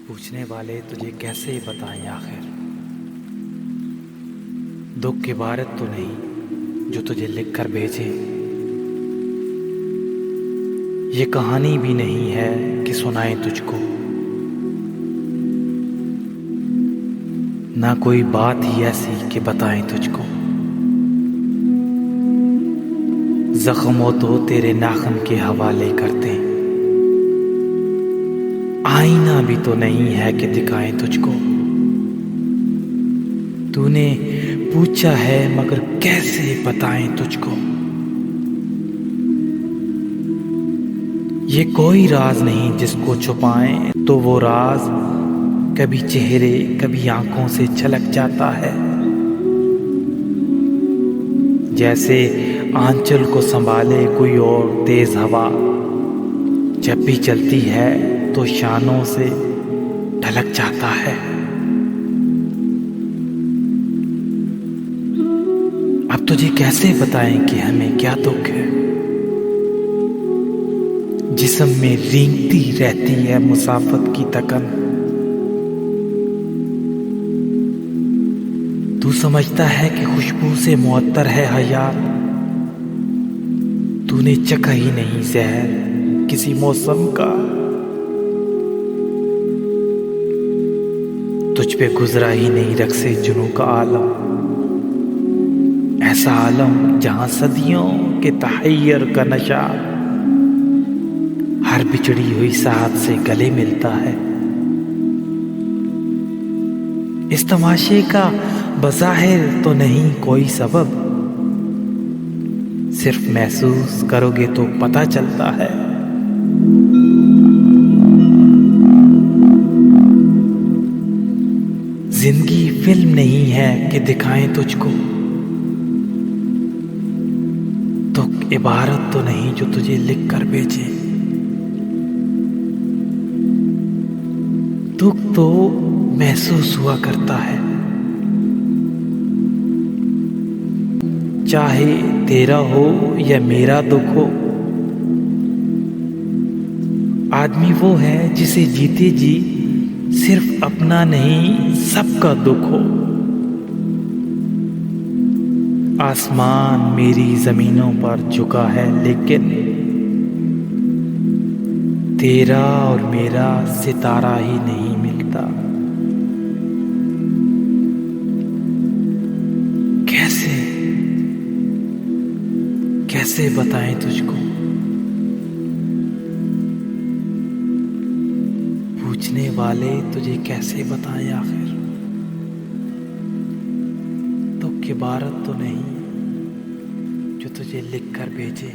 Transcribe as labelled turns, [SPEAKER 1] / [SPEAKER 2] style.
[SPEAKER 1] पूछने वाले तुझे कैसे बताएं आखिर। दुख की इबारत तो नहीं जो तुझे लिख कर भेजे। ये कहानी भी नहीं है कि सुनाएं तुझको, ना कोई बात ही ऐसी कि बताएं तुझको। जख्मों तो तेरे नाखन के हवाले करते, आईना भी तो नहीं है कि दिखाएं तुझको। तूने पूछा है मगर कैसे बताएं तुझको। ये कोई राज नहीं जिसको छुपाएं तो वो राज कभी चेहरे कभी आंखों से छलक जाता है। जैसे आंचल को संभाले कोई और तेज हवा, जब भी चलती है तो शानों से ढलक जाता है। अब तुझे कैसे बताएं कि हमें क्या दुख है। जिस्म में रेंगती रहती है मुसाफत की तकन। तू समझता है कि खुशबू से मुअत्तर है हयात। तूने चखा ही नहीं जहर किसी मौसम का। तुझ पे गुजरा ही नहीं रक्से जुनू का आलम। ऐसा आलम जहां सदियों के तहय्युर का नशा हर बिछड़ी हुई साथ से गले मिलता है। इस तमाशे का बज़ाहिर तो नहीं कोई सबब, सिर्फ महसूस करोगे तो पता चलता है। जिंदगी फिल्म नहीं है कि दिखाएं तुझको। तो इबारत तो नहीं जो तुझे लिख कर भेजे। दुख तो महसूस हुआ करता है, चाहे तेरा हो या मेरा दुख हो। आदमी वो है जिसे जीते जी सिर्फ अपना नहीं सबका दुख हो। आसमान मेरी जमीनों पर झुका है लेकिन तेरा और मेरा सितारा ही नहीं मिलता। कैसे कैसे बताएं तुझको। पूछने वाले तुझे कैसे बताएं आखिर। दुख की इबारत तो नहीं जो तुझे लिख कर भेजे।